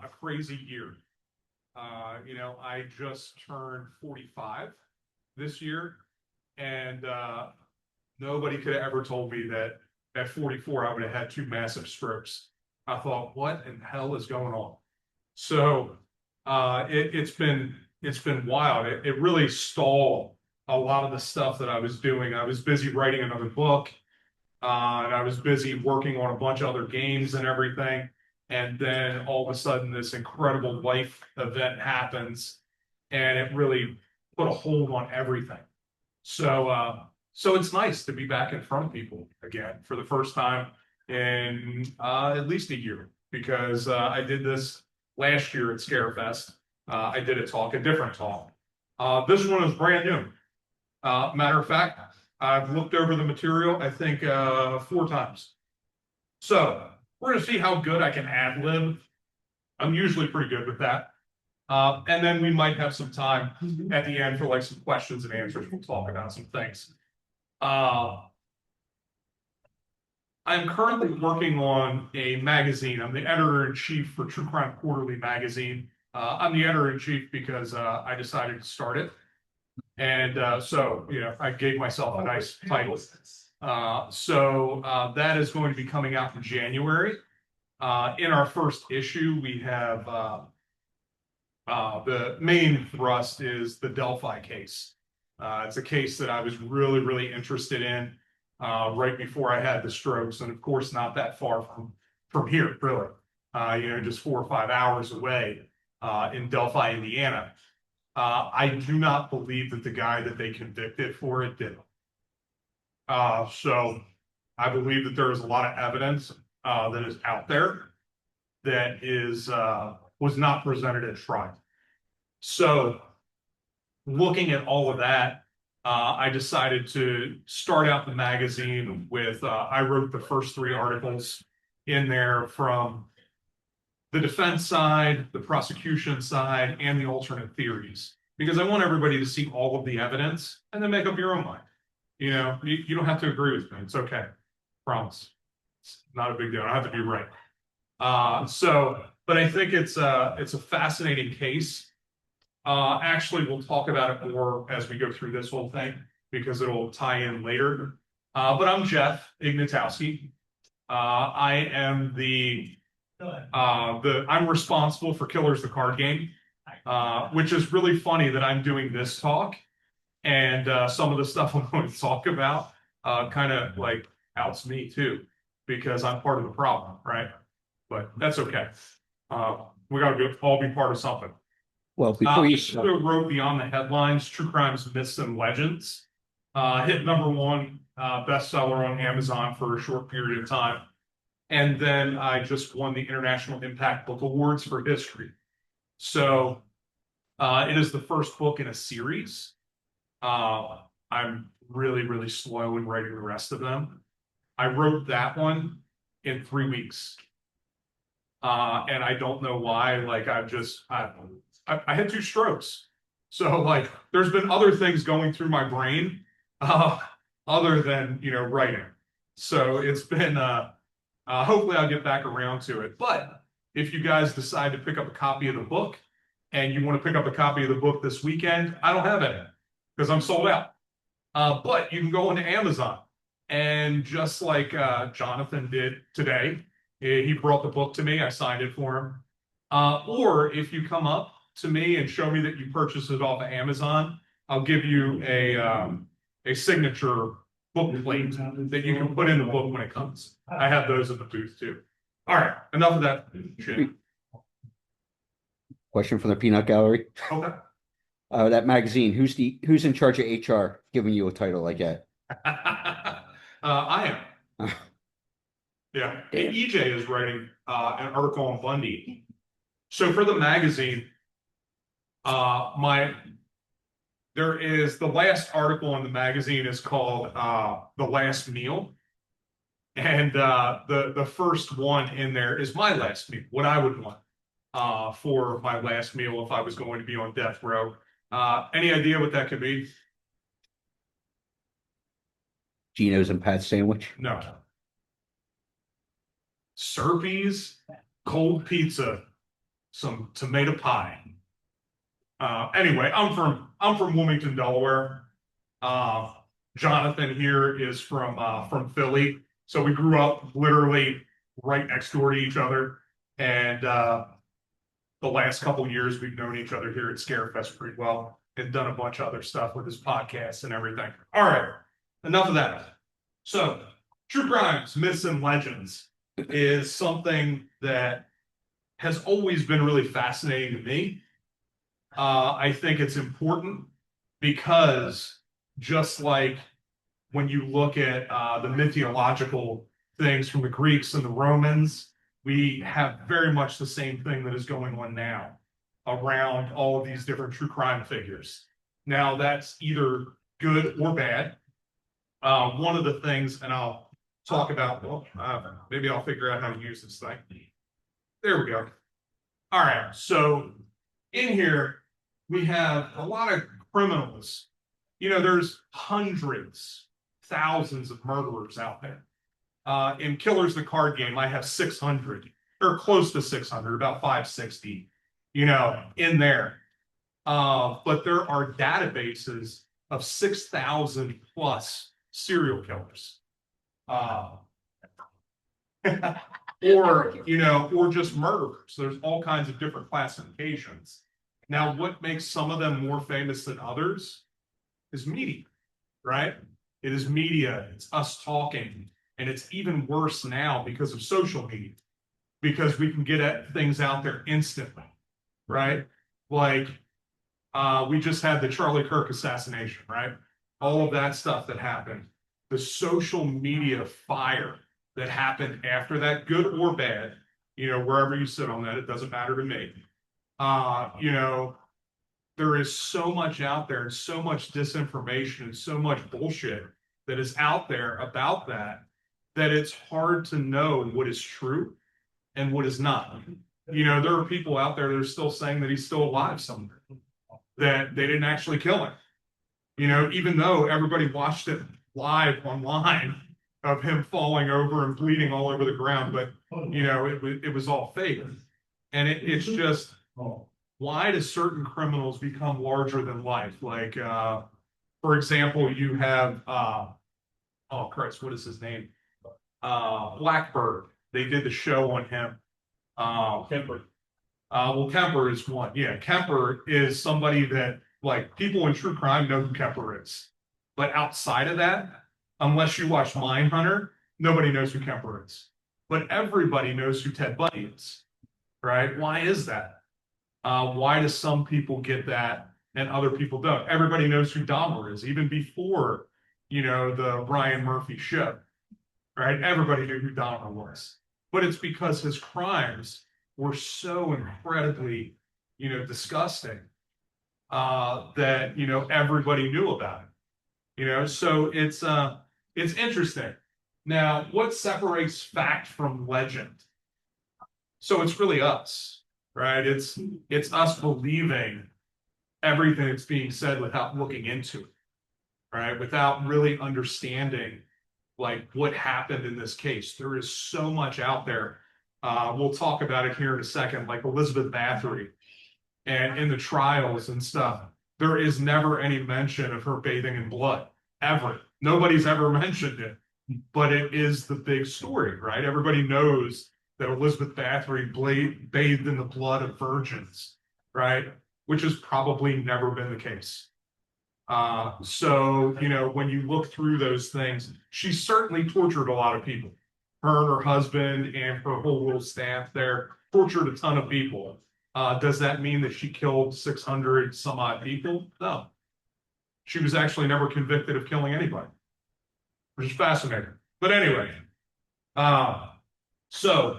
a crazy year. I just turned 45 this year, and nobody could have ever told me that at 44 I would have had two massive strokes. I thought, what in hell is going on? So it's been wild. It really stalled a lot of the stuff that I was doing. I was busy writing another book, and I was busy working on a bunch of other games and everything. And then all of a sudden, this incredible life event happens, and it really put a hold on everything. So it's nice to be back in front of people again for the first time in at least a year, because I did this last year at Scarefest. I did a different talk. This one is brand new. Matter of fact, I've looked over the material, I think, 4 times. So we're going to see how good I can ad lib. I'm usually pretty good with that. And then we might have some time at the end for like some questions and answers. We'll talk about some things. I'm currently working on a magazine. I'm the editor-in-chief for True Crime Quarterly magazine. I'm the editor-in-chief because I decided to start it. And so I gave myself a nice title. So that is going to be coming out in January. In our first issue, we have the main thrust is the Delphi case. It's a case that I was really, really interested in right before I had the strokes, and of course, not that far from here, really. Just 4 or 5 hours away in Delphi, Indiana. I do not believe that the guy that they convicted for it did. So I believe that there is a lot of evidence that is out there that was not presented at trial. So looking at all of that, I decided to start out the magazine with, I wrote the first 3 articles in there from the defense side, the prosecution side, and the alternate theories, because I want everybody to see all of the evidence and then make up your own mind. You don't have to agree with me. It's okay. Promise. It's not a big deal. I don't have to be right. But I think it's a fascinating case. Actually, we'll talk about it more as we go through this whole thing, because it'll tie in later. But I'm Jeff Ignatowski. I am I'm responsible for Killers the Card Game, which is really funny that I'm doing this talk, and some of the stuff I'm going to talk about kind of like outs me too, because I'm part of the problem, right? But that's okay. We got to all be part of something. Well, before you wrote Beyond the Headlines: True Crimes, Myths, and Legends. Hit #1 bestseller on Amazon for a short period of time. And then I just won the International Impact Book Awards for history. So it is the first book in a series. I'm really, really slow in writing the rest of them. I wrote that one in 3 weeks. And I don't know why. Like, I had 2 strokes. So like, there's been other things going through my brain other than, writing. So it's been, hopefully I'll get back around to it. But if you guys decide to pick up a copy of the book and you want to pick up a copy of the book this weekend, I don't have any because I'm sold out. But you can go into Amazon, and just like Jonathan did today, he brought the book to me. I signed it for him. Or if you come up to me and show me that you purchased it off of Amazon, I'll give you a signature book plate that you can put in the book when it comes. I have those at the booth too. All right, enough of that shit. Question from the Peanut Gallery. Okay. That magazine, who's in charge of HR giving you a title like that? I am. Yeah. EJ is writing an article on Bundy. So for the magazine, there is the last article in the magazine is called The Last Meal. And the first one in there is my last meal, what I would want for my last meal if I was going to be on death row. Any idea what that could be? Geno's and Pat's sandwich? No. Serpies, cold pizza, some tomato pie. Anyway, I'm from Wilmington, Delaware. Jonathan here is from Philly, so we grew up literally right next door to each other, and the last couple years we've known each other here at Scarefest pretty well and done a bunch of other stuff with his podcasts and everything. All right, enough of that. So, true crimes, myths, and legends is something that has always been really fascinating to me. I think it's important because just like when you look at the mythological things from the Greeks and the Romans, we have very much the same thing that is going on now around all of these different true crime figures. Now, that's either good or bad. One of the things, and I'll talk about, well, maybe I'll figure out how to use this thing. There we go. All right, so in here, we have a lot of criminals. You know, there's hundreds, thousands of murderers out there. In Killers the Card Game, I have 600, or close to 600, about 560, you know, in there. But there are databases of 6,000 plus serial killers. Or, you know, or just murderers. There's all kinds of different classifications. Now, what makes some of them more famous than others is media, right? It is media, it's us talking, and it's even worse now because of social media, because we can get at things out there instantly, right? Like, we just had the Charlie Kirk assassination, right? All of that stuff that happened, the social media fire that happened after that, good or bad, you know, wherever you sit on that, it doesn't matter to me. You know, there is so much out there and so much disinformation and so much bullshit that is out there about that, that it's hard to know what is true and what is not. You know, there are people out there that are still saying that he's still alive somewhere, that they didn't actually kill him. You know, even though everybody watched it live online of him falling over and bleeding all over the ground, but you know, it was all fake. And it's just, why do certain criminals become larger than life? Like, for example, you have, oh Christ, what is his name? Blackbird. They did the show on him. Kemper. Well, Kemper is one. Yeah, Kemper is somebody that, like, people in true crime know who Kemper is. But outside of that, unless you watch Mindhunter, nobody knows who Kemper is. But everybody knows who Ted Bundy is, right? Why is that? Why do some people get that and other people don't? Everybody knows who Dahmer is, even before, you know, the Ryan Murphy show, right? Everybody knew who Dahmer was. But it's because his crimes were so incredibly, you know, disgusting that, you know, everybody knew about it. You know, so it's interesting. Now, what separates fact from legend? So it's really us, right? It's us believing everything that's being said without looking into it, right? Without really understanding like what happened in this case. There is so much out there. We'll talk about it here in a second, like Elizabeth Bathory and in the trials and stuff. There is never any mention of her bathing in blood, ever. Nobody's ever mentioned it, but it is the big story, right? Everybody knows that Elizabeth Bathory bathed in the blood of virgins, right? Which has probably never been the case. So, you know, when you look through those things, she certainly tortured a lot of people. Her and her husband and her whole little staff there tortured a ton of people. Does that mean that she killed 600 some odd people? No. She was actually never convicted of killing anybody, which is fascinating. But anyway, so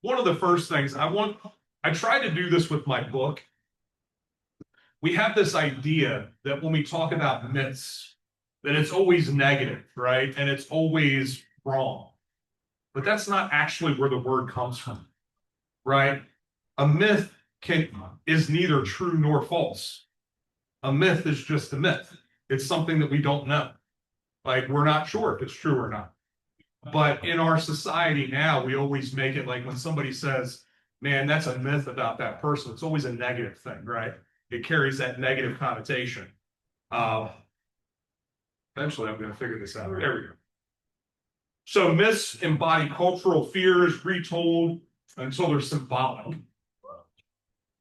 one of the first things I tried to do this with my book. We have this idea that when we talk about myths, that it's always negative, right? And it's always wrong. But that's not actually where the word comes from, right? A myth is neither true nor false. A myth is just a myth. It's something that we don't know. Like, we're not sure if it's true or not. But in our society now, we always make it like when somebody says, man, that's a myth about that person. It's always a negative thing, right? It carries that negative connotation. Uh, Eventually, I'm going to figure this out. There we go. So myths embody cultural fears retold until they're symbolic.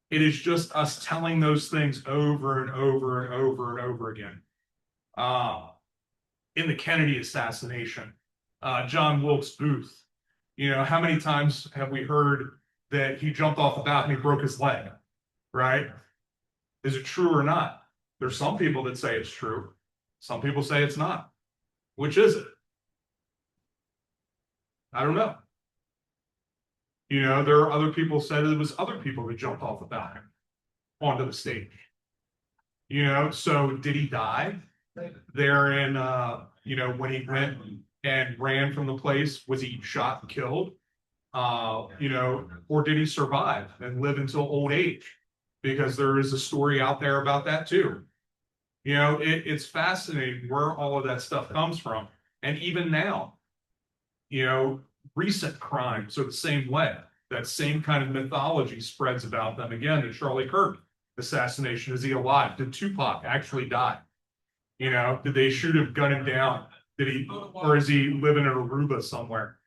It is just us telling those things over and over and over and over again. In the Kennedy assassination, John Wilkes Booth, how many times have we heard that he jumped off the balcony and broke his leg, right? Is it true or not? There's some people that say it's true. Some people say it's not. Which is it? I don't know. There are other people said it was other people that jumped off the balcony onto the stage. So did he die there in, when he went and ran from the place? Was he shot and killed? Or did he survive and live until old age? Because there is a story out there about that too. It's fascinating where all of that stuff comes from. And even now, recent crimes are the same way. That same kind of mythology spreads about them. Again, the Charlie Kirk assassination. Is he alive? Did Tupac actually die? Did they shoot him, gun him down? Or is he living in Aruba somewhere?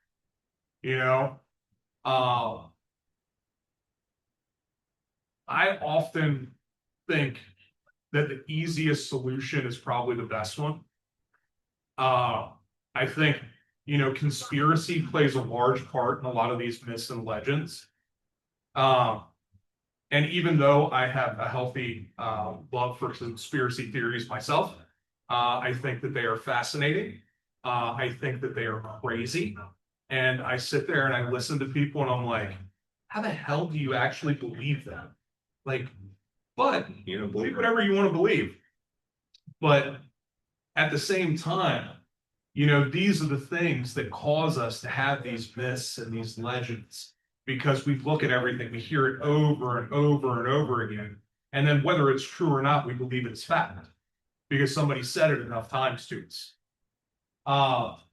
I often think that the easiest solution is probably the best one. I think, conspiracy plays a large part in a lot of these myths and legends. And even though I have a healthy love for conspiracy theories myself, I think that they are fascinating. I think that they are crazy. And I sit there and I listen to people and I'm like, how the hell do you actually believe that? But, believe whatever you want to believe. But at the same time, these are the things that cause us to have these myths and these legends, because we look at everything, we hear it over and over and over again. And then whether it's true or not, we believe it's fact because somebody said it enough times to us.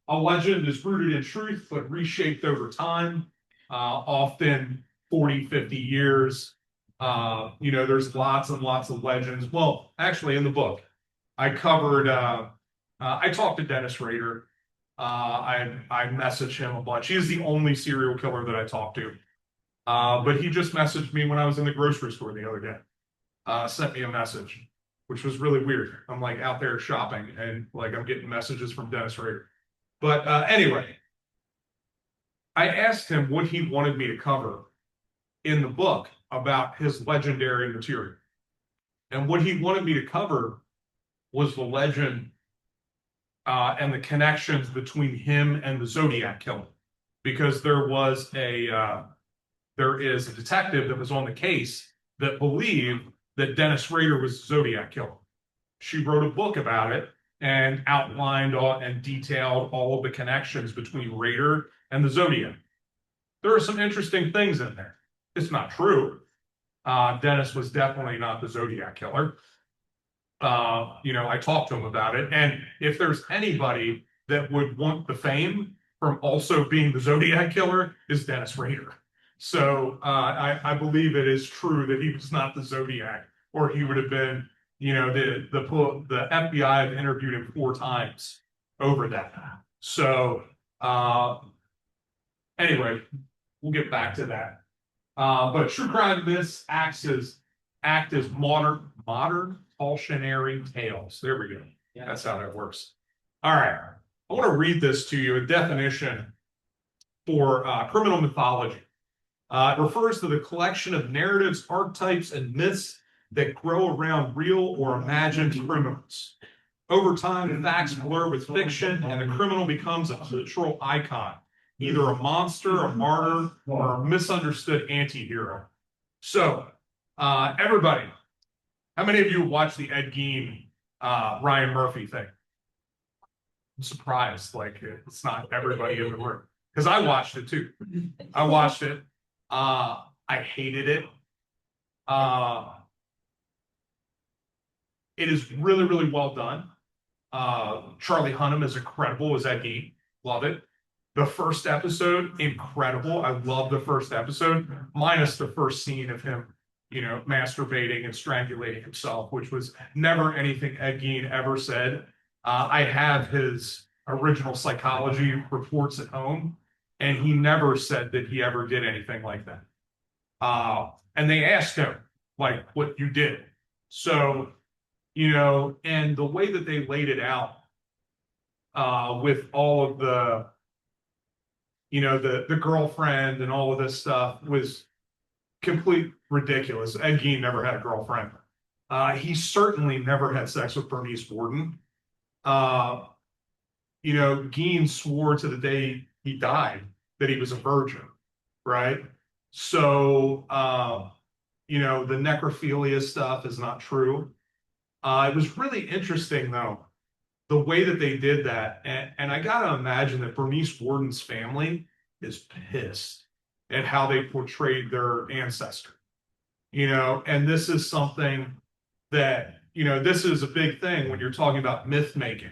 A legend is rooted in truth, but reshaped over time, often 40, 50 years. There's lots and lots of legends. Well, actually, in the book, I covered, I talked to Dennis Rader. I messaged him a bunch. He's the only serial killer that I talked to. But he just messaged me when I was in the grocery store the other day. Sent me a message, which was really weird. I'm like out there shopping and I'm getting messages from Dennis Rader. But anyway, I asked him what he wanted me to cover in the book about his legendary material. And what he wanted me to cover was the legend and the connections between him and the Zodiac Killer. Because there is a detective that was on the case that believed that Dennis Rader was the Zodiac Killer. She wrote a book about it and outlined and detailed all of the connections between Rader and the Zodiac. There are some interesting things in there. It's not true. Dennis was definitely not the Zodiac Killer. I talked to him about it. And if there's anybody that would want the fame from also being the Zodiac Killer, is Dennis Rader. So I believe it is true that he was not the Zodiac, or he would have been, the FBI have interviewed him 4 times over that. So anyway, we'll get back to that. But true crime myths act as modern cautionary tales. There we go. Yeah. That's how that works. All right. I want to read this to you, a definition for criminal mythology. It refers to the collection of narratives, archetypes, and myths that grow around real or imagined criminals. Over time, facts blur with fiction, and the criminal becomes a cultural icon, either a monster, a martyr, or a misunderstood anti-hero. So, everybody, how many of you watched the Ed Gein, Ryan Murphy thing? I'm surprised, it's not everybody in the room. Because I watched it too. I watched it. I hated it. It is really, really well done. Charlie Hunnam is incredible as Ed Gein. Love it. The first episode, incredible. I love the first episode, minus the first scene of him, masturbating and strangulating himself, which was never anything Ed Gein ever said. I have his original psychology reports at home, and he never said that he ever did anything like that. And they asked him, like, what you did. So, and the way that they laid it out, with all of the girlfriend and all of this stuff was complete ridiculous. Ed Gein never had a girlfriend. He certainly never had sex with Bernice Worden. Gein swore to the day he died that he was a virgin, right? So, the necrophilia stuff is not true. It was really interesting, though, the way that they did that. And I got to imagine that Bernice Worden's family is pissed at how they portrayed their ancestor. And this is something that, this is a big thing when you're talking about myth making,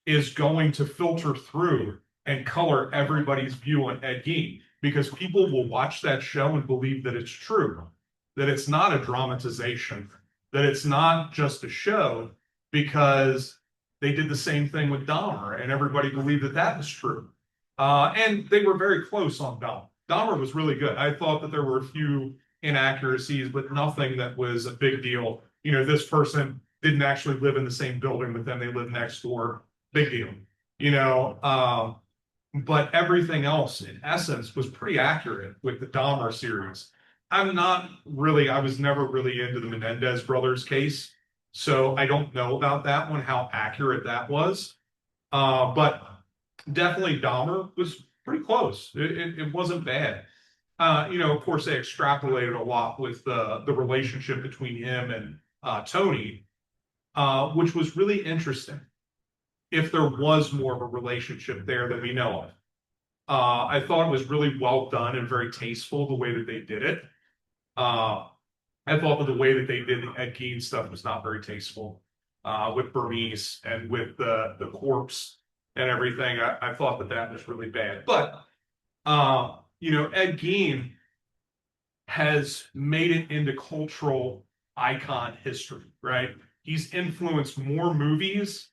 is going to filter through and color everybody's view on Ed Gein, because people will watch that show and believe that it's true, that it's not a dramatization, that it's not just a show, because they did the same thing with Dahmer, and everybody believed that that was true. And they were very close on Dahmer. Dahmer was really good. I thought that there were a few inaccuracies, but nothing that was a big deal. This person didn't actually live in the same building with them. They lived next door. Big deal. But everything else, in essence, was pretty accurate with the Dahmer series. I was never really into the Menendez brothers case, so I don't know about that one, how accurate that was. But definitely Dahmer was pretty close. It wasn't bad. Of course, they extrapolated a lot with the relationship between him and Tony, which was really interesting. If there was more of a relationship there than we know of. I thought it was really well done and very tasteful the way that they did it. I thought that the way that they did the Ed Gein stuff was not very tasteful, with Bernice and with the corpse and everything. I thought that was really bad. But Ed Gein has made it into cultural icon history, right? He's influenced more movies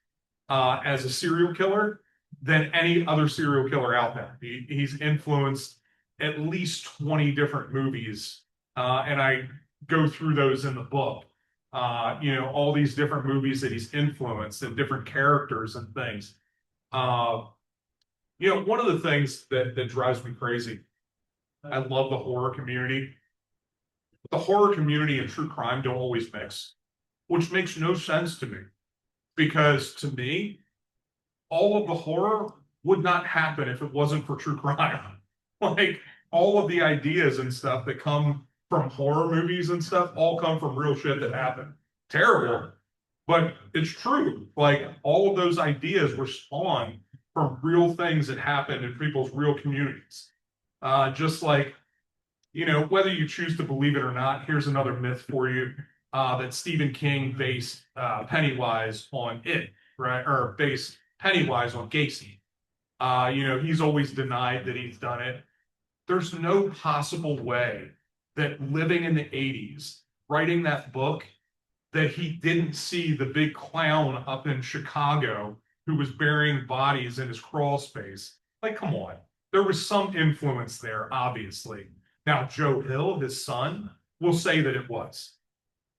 as a serial killer than any other serial killer out there. He's influenced at least 20 different movies, and I go through those in the book. All these different movies that he's influenced and different characters and things. One of the things that drives me crazy, I love the horror community. The horror community and true crime don't always mix, which makes no sense to me. Because to me, all of the horror would not happen if it wasn't for true crime. Like, all of the ideas and stuff that come from horror movies and stuff all come from real shit that happened. Terrible, but it's true. Like, all of those ideas were spawned from real things that happened in people's real communities. Just like, whether you choose to believe it or not, here's another myth for you, that Stephen King based Pennywise on it, right? Or based Pennywise on Gacy. He's always denied that he's done it. There's no possible way that living in the 80s, writing that book, that he didn't see the big clown up in Chicago who was burying bodies in his crawl space. Like, come on. There was some influence there, obviously. Now, Joe Hill, his son, will say that it was,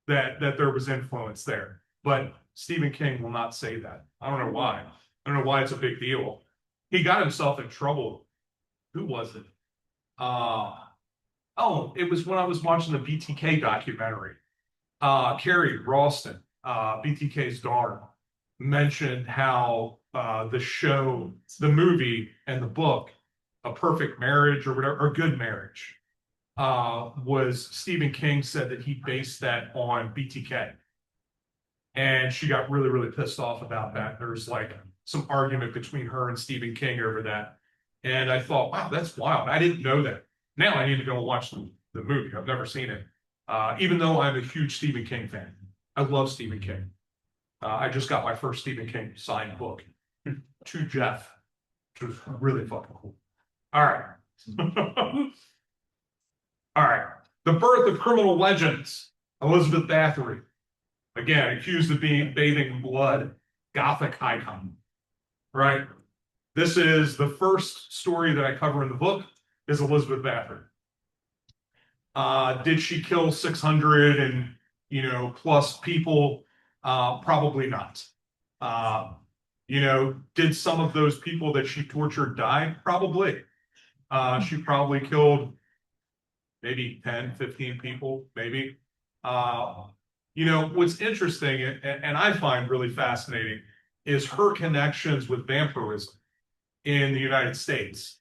that there was influence there. But Stephen King will not say that. I don't know why. I don't know why it's a big deal. He got himself in trouble. Who was it? It was when I was watching the BTK documentary. Carrie Ralston, BTK's daughter, mentioned how the show, the movie, and the book, A Perfect Marriage or whatever, or Good Marriage, was Stephen King said that he based that on BTK. And she got really, really pissed off about that. There's like some argument between her and Stephen King over that. And I thought, wow, that's wild. I didn't know that. Now I need to go and watch the movie. I've never seen it. Even though I'm a huge Stephen King fan. I love Stephen King. I just got my first Stephen King signed book to Jeff. which was really fucking cool. All right. All right. The birth of criminal legends. Elizabeth Bathory. Again, accused of being bathing in blood. Gothic icon. Right? This is the first story that I cover in the book is Elizabeth Bathory. Did she kill 600 and plus people? Probably not. Did some of those people that she tortured die? Probably. She probably killed maybe 10, 15 people, maybe. What's interesting and I find really fascinating is her connections with vampirism in the United States.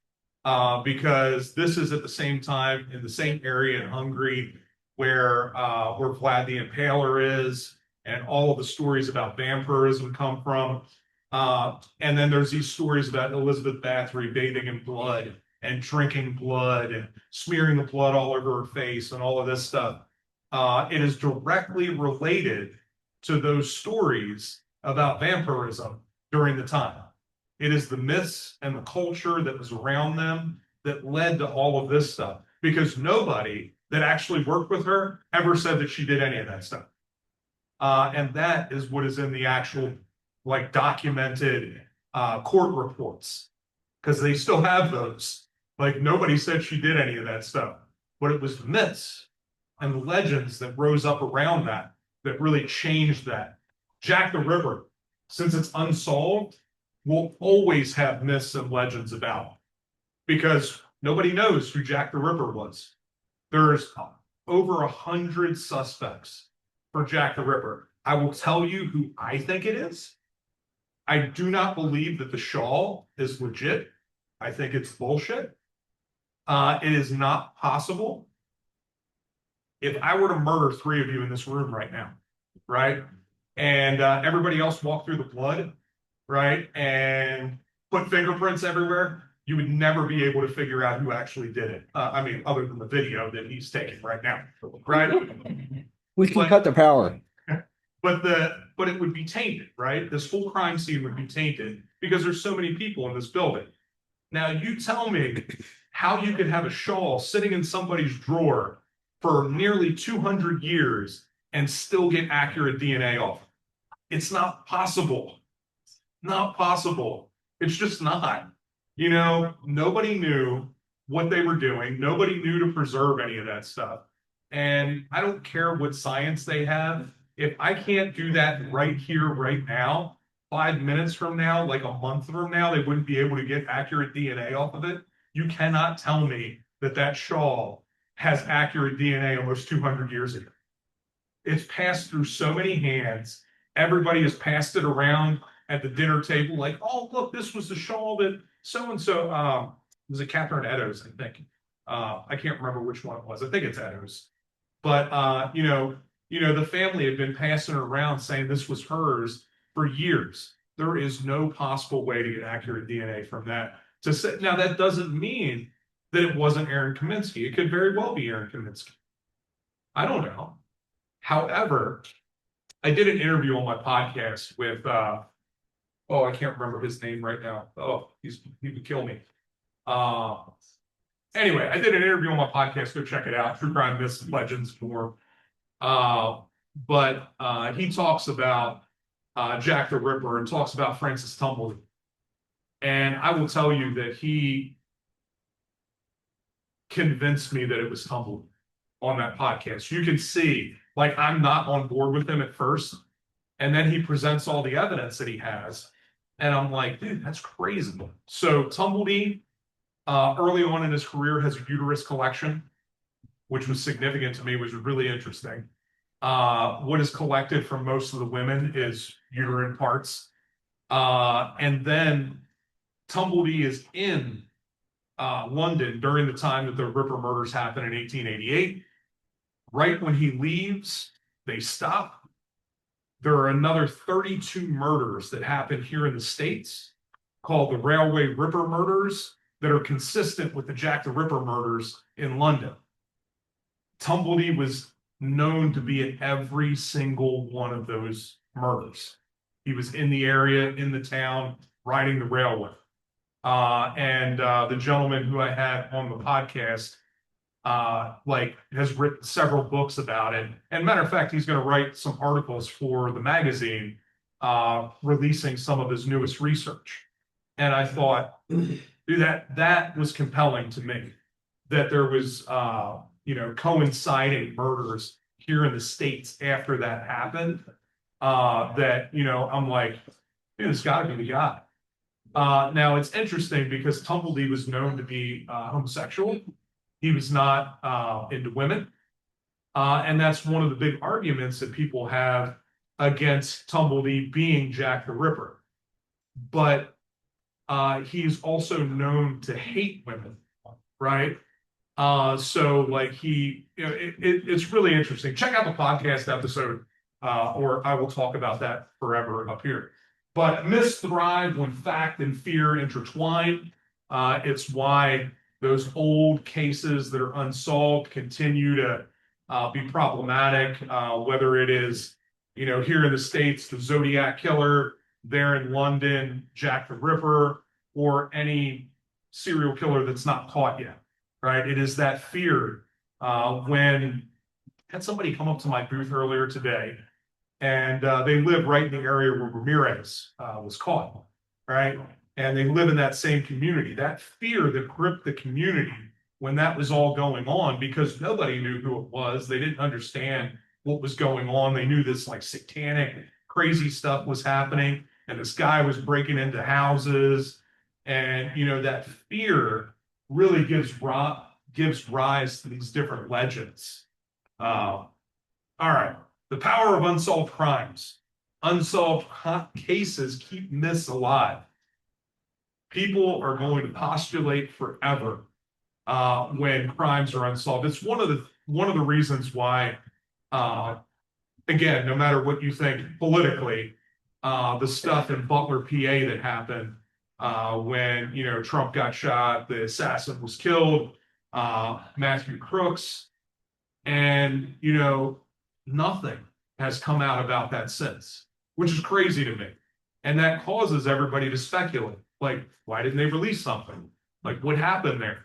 Because this is at the same time in the same area in Hungary where Vlad the Impaler is, and all of the stories about vampirism come from. And then there's these stories about Elizabeth Bathory bathing in blood and drinking blood and smearing the blood all over her face and all of this stuff. It is directly related to those stories about vampirism during the time. It is the myths and the culture that was around them that led to all of this stuff, because nobody that actually worked with her ever said that she did any of that stuff. And that is what is in the actual documented court reports, because they still have those. Nobody said she did any of that stuff, but it was the myths and the legends that rose up around that really changed that. Jack the Ripper, since it's unsolved, will always have myths and legends about, because nobody knows who Jack the Ripper was. There's over 100 suspects for Jack the Ripper. I will tell you who I think it is. I do not believe that the shawl is legit. I think it's bullshit. It is not possible. If I were to murder 3 of you in this room right now, right, and everybody else walked through the blood, right, and put fingerprints everywhere, you would never be able to figure out who actually did it. Other than the video that he's taking right now, right? We can cut the power. But it would be tainted, right? This whole crime scene would be tainted because there's so many people in this building. Now, you tell me how you could have a shawl sitting in somebody's drawer for nearly 200 years and still get accurate DNA off. It's not possible. Not possible. It's just not. Nobody knew what they were doing. Nobody knew to preserve any of that stuff. And I don't care what science they have. If I can't do that right here, right now, 5 minutes from now, like a month from now, they wouldn't be able to get accurate DNA off of it. You cannot tell me that shawl has accurate DNA almost 200 years ago. It's passed through so many hands. Everybody has passed it around at the dinner table, like, oh, look, this was the shawl that so-and-so, was it Catherine Eddowes, I think. I can't remember which one it was. I think it's Eddowes. But, the family had been passing it around saying this was hers for years. There is no possible way to get accurate DNA from that. Now, that doesn't mean that it wasn't Aaron Kaminsky. It could very well be Aaron Kaminsky. I don't know. However, I did an interview on my podcast with, I can't remember his name right now. Oh, he would kill me. Anyway, I did an interview on my podcast. Go check it out. True Crime Myths, Legends, more. But he talks about Jack the Ripper and talks about Francis Tumblety. And I will tell you that he convinced me that it was Tumblety on that podcast. You can see, I'm not on board with him at first. And then he presents all the evidence that he has. And I'm like, dude, that's crazy. So Tumblety, early on in his career, has a uterus collection, which was significant to me, was really interesting. What is collected from most of the women is uterine parts. And then Tumblety is in London during the time that the Ripper murders happen in 1888. Right when he leaves, they stop. There are another 32 murders that happen here in the States called the Railway Ripper murders that are consistent with the Jack the Ripper murders in London. Tumblety was known to be in every single one of those murders. He was in the area, in the town, riding the railway. The gentleman who I had on the podcast like has written several books about it. And matter of fact, he's going to write some articles for the magazine, releasing some of his newest research. And I thought, dude, that was compelling to me, that there was coinciding murders here in the States after that happened. That I'm like, dude, it's got to be the guy. Now it's interesting because Tumbledy was known to be homosexual. He was not into women. And that's one of the big arguments that people have against Tumbledy being Jack the Ripper. But he's also known to hate women, right? So like it's really interesting. Check out the podcast episode, or I will talk about that forever up here. But myths thrive when fact and fear intertwine. It's why those old cases that are unsolved continue to be problematic, whether it is, here in the States, the Zodiac Killer, there in London, Jack the Ripper, or any serial killer that's not caught yet, right? It is that fear. When I had somebody come up to my booth earlier today, and they live right in the area where Ramirez was caught, right? And they live in that same community. That fear that gripped the community when that was all going on, because nobody knew who it was. They didn't understand what was going on. They knew this like satanic, crazy stuff was happening, and this guy was breaking into houses. And that fear really gives rise to these different legends. All right. The power of unsolved crimes. Unsolved cases keep myths alive. People are going to postulate forever when crimes are unsolved. It's one of the reasons why, again, no matter what you think politically, the stuff in Butler, PA that happened when Trump got shot, the assassin was killed, Matthew Crooks, and nothing has come out about that since, which is crazy to me. And that causes everybody to speculate. Like, why didn't they release something? Like, what happened there?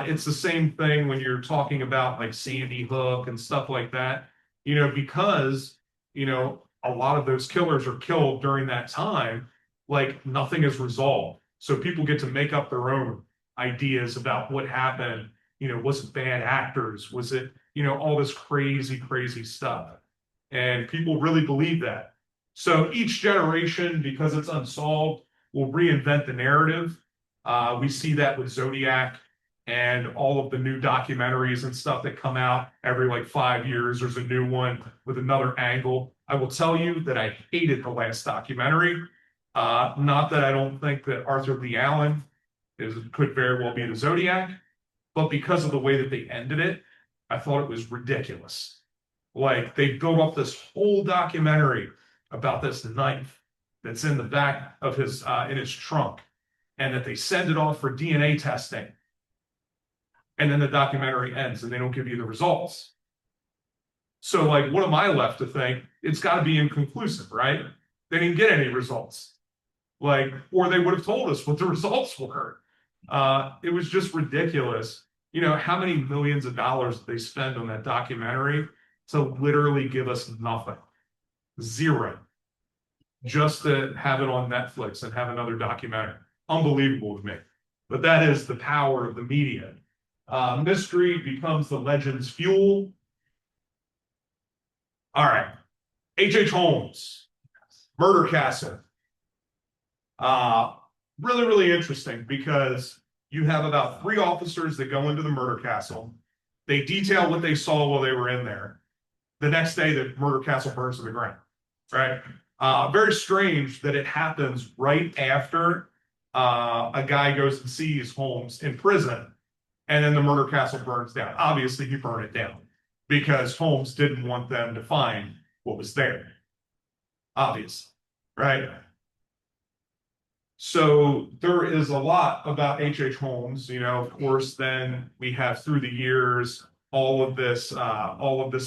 It's the same thing when you're talking about like Sandy Hook and stuff like that, because, a lot of those killers are killed during that time, like nothing is resolved. So people get to make up their own ideas about what happened. Was it bad actors? Was it, all this crazy, crazy stuff? And people really believe that. So each generation, because it's unsolved, will reinvent the narrative. We see that with Zodiac and all of the new documentaries and stuff that come out every like 5 years. There's a new one with another angle. I will tell you that I hated the last documentary. Not that I don't think that Arthur Lee Allen could very well be the Zodiac, but because of the way that they ended it, I thought it was ridiculous. Like they built up this whole documentary about this knife that's in the back of his in his trunk, and that they send it off for DNA testing. And then the documentary ends and they don't give you the results. So, like, what am I left to think? It's got to be inconclusive, right? They didn't get any results. Like, or they would have told us what the results were. It was just ridiculous. How many millions of dollars they spend on that documentary to literally give us nothing? Zero. Just to have it on Netflix and have another documentary. Unbelievable to me. But that is the power of the media. Mystery becomes the legend's fuel. All right. H.H. Holmes, Murder Castle. Really, really interesting because you have about 3 officers that go into the murder castle. They detail what they saw while they were in there. The next day, the murder castle burns to the ground, right? Very strange that it happens right after a guy goes and sees Holmes in prison, and then the murder castle burns down. Obviously, he burned it down because Holmes didn't want them to find what was there. Obviously, right? So there is a lot about H.H. Holmes. Of course, then we have through the years all of this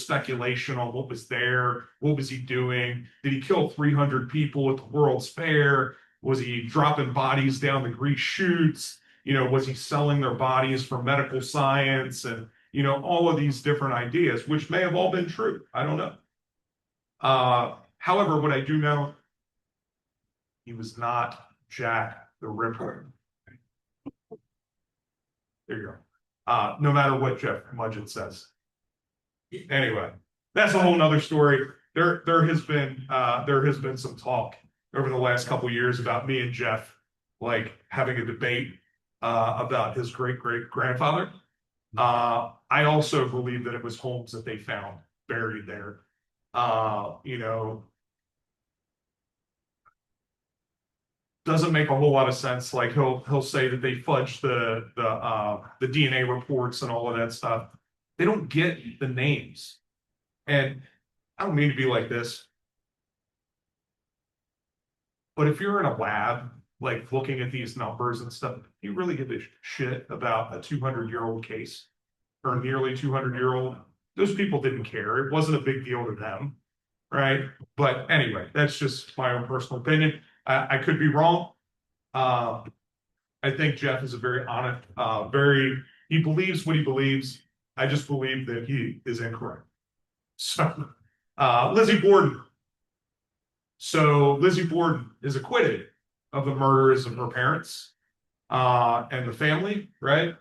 speculation on what was there, what was he doing? Did he kill 300 people at the World's Fair? Was he dropping bodies down the grease chutes? Was he selling their bodies for medical science and, all of these different ideas, which may have all been true. I don't know. However, what I do know, he was not Jack the Ripper. There you go. No matter what Jeff Mudgett says. Anyway, that's a whole nother story. There has been some talk over the last couple of years about me and Jeff like having a debate about his great-great-grandfather. I also believe that it was Holmes that they found buried there. Doesn't make a whole lot of sense. Like he'll say that they fudged the DNA reports and all of that stuff. They don't get the names. And I don't mean to be like this, but if you're in a lab, like looking at these numbers and stuff, you really give a shit about a 200-year-old case or a nearly 200-year-old. Those people didn't care. It wasn't a big deal to them, right? But anyway, that's just my own personal opinion. I could be wrong. I think Jeff is a very honest, he believes what he believes. I just believe that he is incorrect. So, Lizzie Borden. So Lizzie Borden is acquitted of the murders of her parents and the family, right?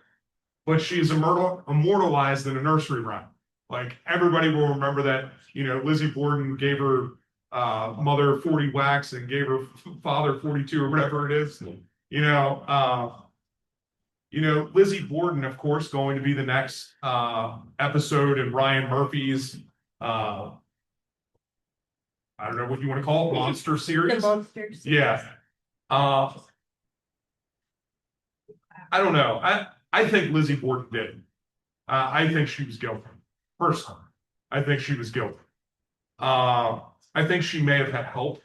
But she is immortalized in a nursery rhyme. Like everybody will remember that, Lizzie Borden gave her mother 40 whacks and gave her father 42 or whatever it is. Lizzie Borden, of course, going to be the next episode in Ryan Murphy's I don't know what you want to call it, monster series. The monster series. Yeah. I don't know. I think Lizzie Borden did it. I think she was guilty. Personally, I think she was guilty. I think she may have had help.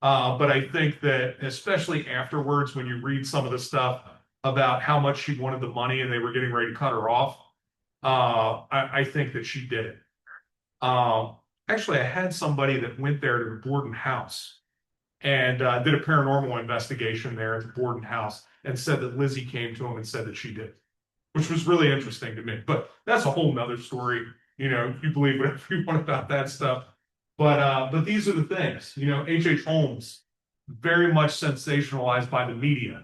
But I think that, especially afterwards, when you read some of the stuff about how much she wanted the money and they were getting ready to cut her off, I think that she did it. Actually, I had somebody that went there to the Borden house and did a paranormal investigation there at the Borden house and said that Lizzie came to him and said that she did, which was really interesting to me. But that's a whole nother story. You believe whatever you want about that stuff. But these are the things. H.H. Holmes, very much sensationalized by the media.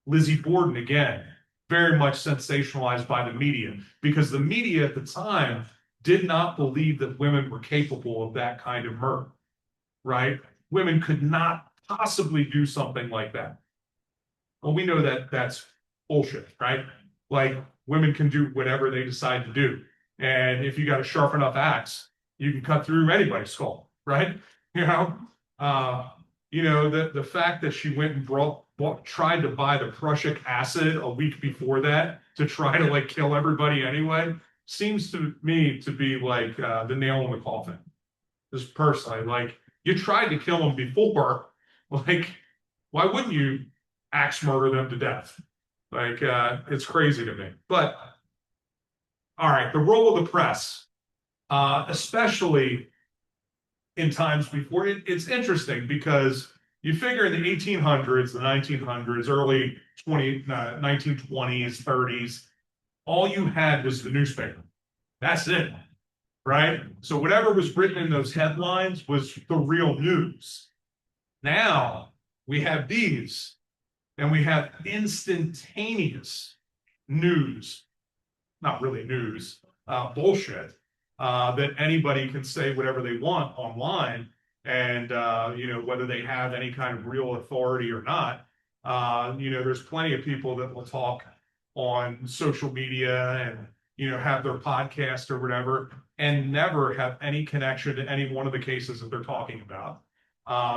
Lizzie Borden, again, very much sensationalized by the media because the media at the time did not believe that women were capable of that kind of murder, right? Women could not possibly do something like that. Well, we know that that's bullshit, right? Like women can do whatever they decide to do. And if you got a sharp enough axe, you can cut through anybody's skull, right? The fact that she went and tried to buy the prussic acid a week before that to try to like kill everybody anyway seems to me to be like the nail in the coffin. Just personally, like you tried to kill them before, like why wouldn't you axe murder them to death? Like it's crazy to me. But all right, the role of the press, especially in times before, it's interesting because you figure in the 1800s, the 1900s, early 1920s, 30s, all you had was the newspaper. That's it, right? So whatever was written in those headlines was the real news. Now we have these, and we have instantaneous news, not really news, bullshit, that anybody can say whatever they want online, and whether they have any kind of real authority or not. There's plenty of people that will talk on social media and have their podcast or whatever and never have any connection to any one of the cases that they're talking about.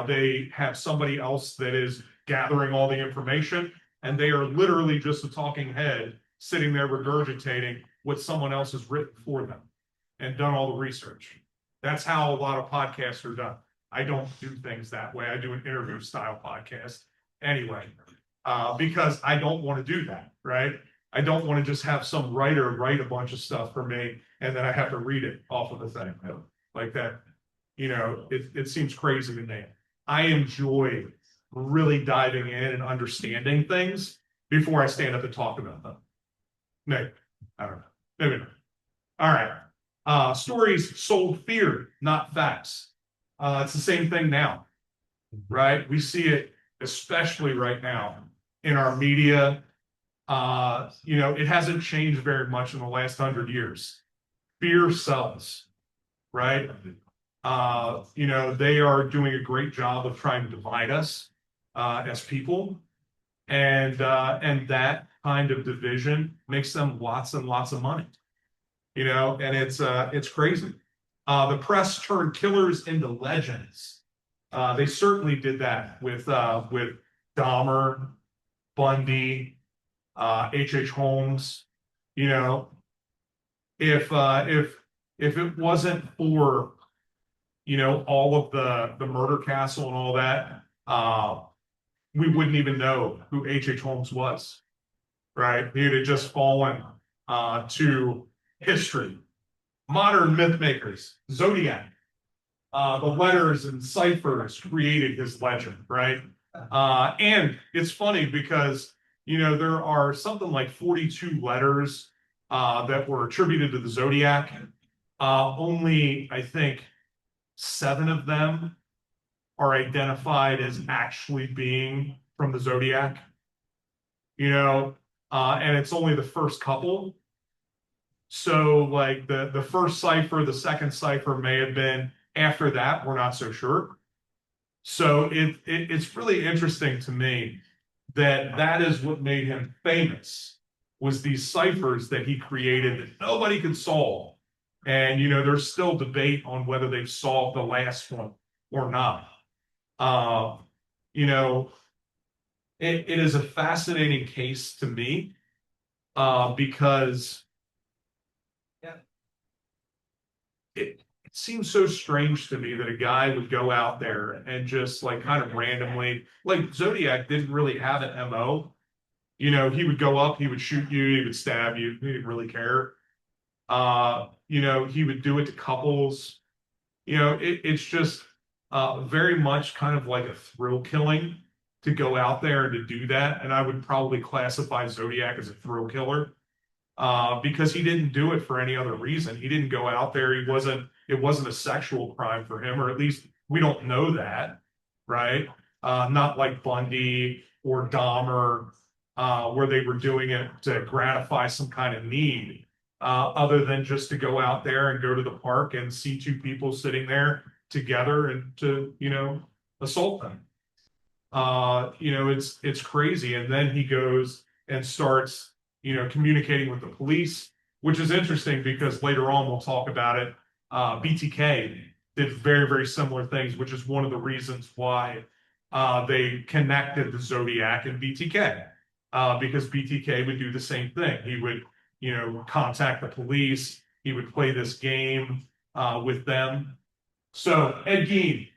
They have somebody else that is gathering all the information, and they are literally just a talking head sitting there regurgitating what someone else has written for them and done all the research. That's how a lot of podcasts are done. I don't do things that way. I do an interview style podcast anyway, because I don't want to do that, right? I don't want to just have some writer write a bunch of stuff for me and then I have to read it off of the thing like that. It seems crazy to me. I enjoy really diving in and understanding things before I stand up and talk about them. Maybe. I don't know. Maybe not. All right. Stories sold fear, not facts. It's the same thing now, right? We see it especially right now in our media. It hasn't changed very much in the last 100 years. Fear sells, right? They are doing a great job of trying to divide us as people, and that kind of division makes them lots and lots of money. And it's crazy. The press turned killers into legends. They certainly did that with Dahmer, Bundy, H. Holmes. You know, if it wasn't for all of the murder castle and all that, we wouldn't even know who H. Holmes was, right? He had just fallen to history. Modern myth makers, Zodiac, the letters and ciphers created his legend, right? And it's funny because there are something like 42 letters that were attributed to the Zodiac. Only, I think, 7 of them are identified as actually being from the Zodiac. And it's only the first couple. So like the first cipher, the second cipher may have been after that. We're not so sure. So it's really interesting to me that is what made him famous, was these ciphers that he created that nobody could solve. And there's still debate on whether they've solved the last one or not. Uh, you know, it is a fascinating case to me because it seems so strange to me that a guy would go out there and just like kind of randomly, like Zodiac didn't really have an MO. He would go up, he would shoot you, he would stab you, he didn't really care. He would do it to couples. It's just very much kind of like a thrill killing to go out there and to do that. And I would probably classify Zodiac as a thrill killer because he didn't do it for any other reason. He didn't go out there. It wasn't a sexual crime for him, or at least we don't know that, right? Not like Bundy or Dahmer, where they were doing it to gratify some kind of need, other than just to go out there and go to the park and see 2 people sitting there together and to, assault them. It's crazy. And then he goes and starts, communicating with the police, which is interesting because later on we'll talk about it. BTK did very, very similar things, which is one of the reasons why they connected the Zodiac and BTK, because BTK would do the same thing. He would, contact the police. He would play this game with them. So Ed Gein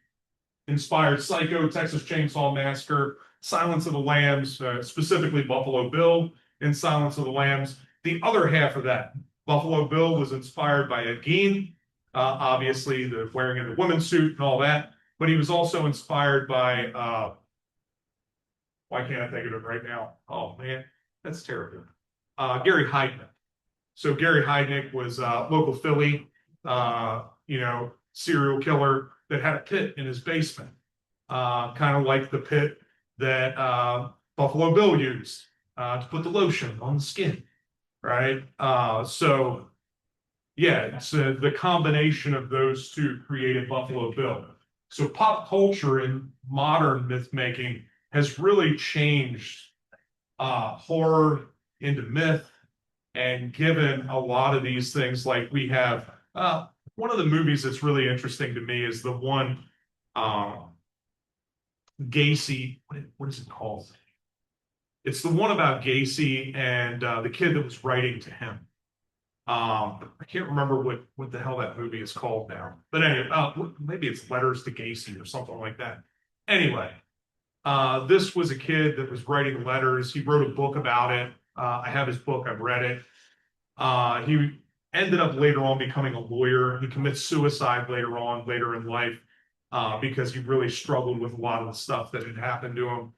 inspired Psycho, Texas Chainsaw Massacre, Silence of the Lambs, specifically Buffalo Bill in Silence of the Lambs. The other half of that, Buffalo Bill, was inspired by Ed Gein, obviously the wearing of the woman's suit and all that, but he was also inspired by, why can't I think of it right now? Oh man, that's terrible. Gary Heidnik. So Gary Heidnik was local Philly, serial killer that had a pit in his basement, kind of like the pit that Buffalo Bill used to put the lotion on the skin, right? So it's the combination of those 2 created Buffalo Bill. So pop culture and modern myth making has really changed horror into myth and given a lot of these things. Like we have one of the movies that's really interesting to me is the one Gacy. What is it called? It's the one about Gacy and the kid that was writing to him. I can't remember what the hell that movie is called now. But anyway, maybe it's Letters to Gacy or something like that. Anyway, this was a kid that was writing letters. He wrote a book about it. I have his book. I've read it. He ended up later on becoming a lawyer. He commits suicide later in life. because he really struggled with a lot of the stuff that had happened to him.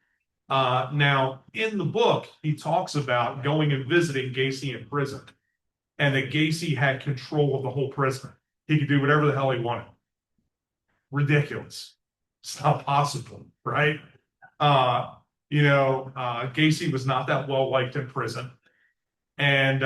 Now, in the book, he talks about going and visiting Gacy in prison, and that Gacy had control of the whole prison. He could do whatever the hell he wanted. Ridiculous. It's not possible, right? Gacy was not that well liked in prison. And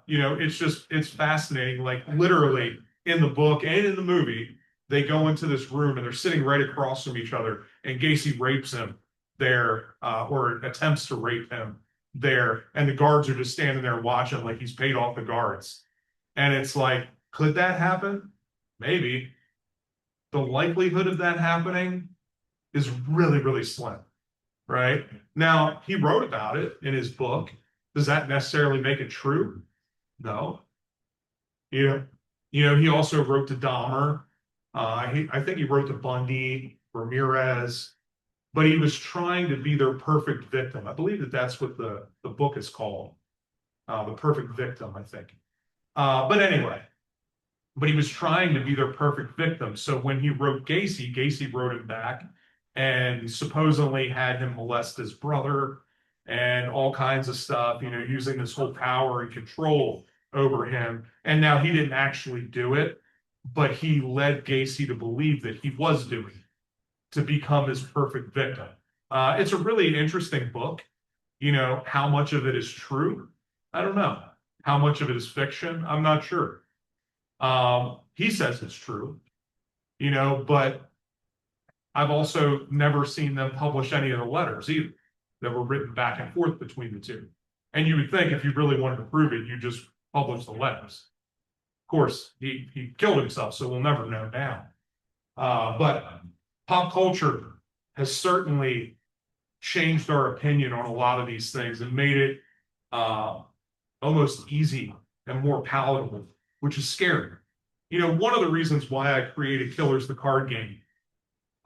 it's fascinating. Like literally in the book and in the movie, they go into this room and they're sitting right across from each other, and Gacy rapes him there, or attempts to rape him there, and the guards are just standing there watching like he's paid off the guards. And it's like, could that happen? Maybe. The likelihood of that happening is really, really slim, right? Now, he wrote about it in his book. Does that necessarily make it true? No. He also wrote to Dahmer. I think he wrote to Bundy, Ramirez, but he was trying to be their perfect victim. I believe that that's what the book is called, The Perfect Victim, I think. But anyway, but he was trying to be their perfect victim. So when he wrote Gacy, Gacy wrote him back and supposedly had him molest his brother and all kinds of stuff, using this whole power and control over him. And now he didn't actually do it, but he led Gacy to believe that he was doing it to become his perfect victim. It's a really interesting book. How much of it is true? I don't know. How much of it is fiction? I'm not sure. He says it's true, but I've also never seen them publish any of the letters either that were written back and forth between the two. And you would think if you really wanted to prove it, you just publish the letters. Of course, he killed himself, so we'll never know now. But pop culture has certainly changed our opinion on a lot of these things and made it almost easy and more palatable, which is scary. One of the reasons why I created Killers the Card Game,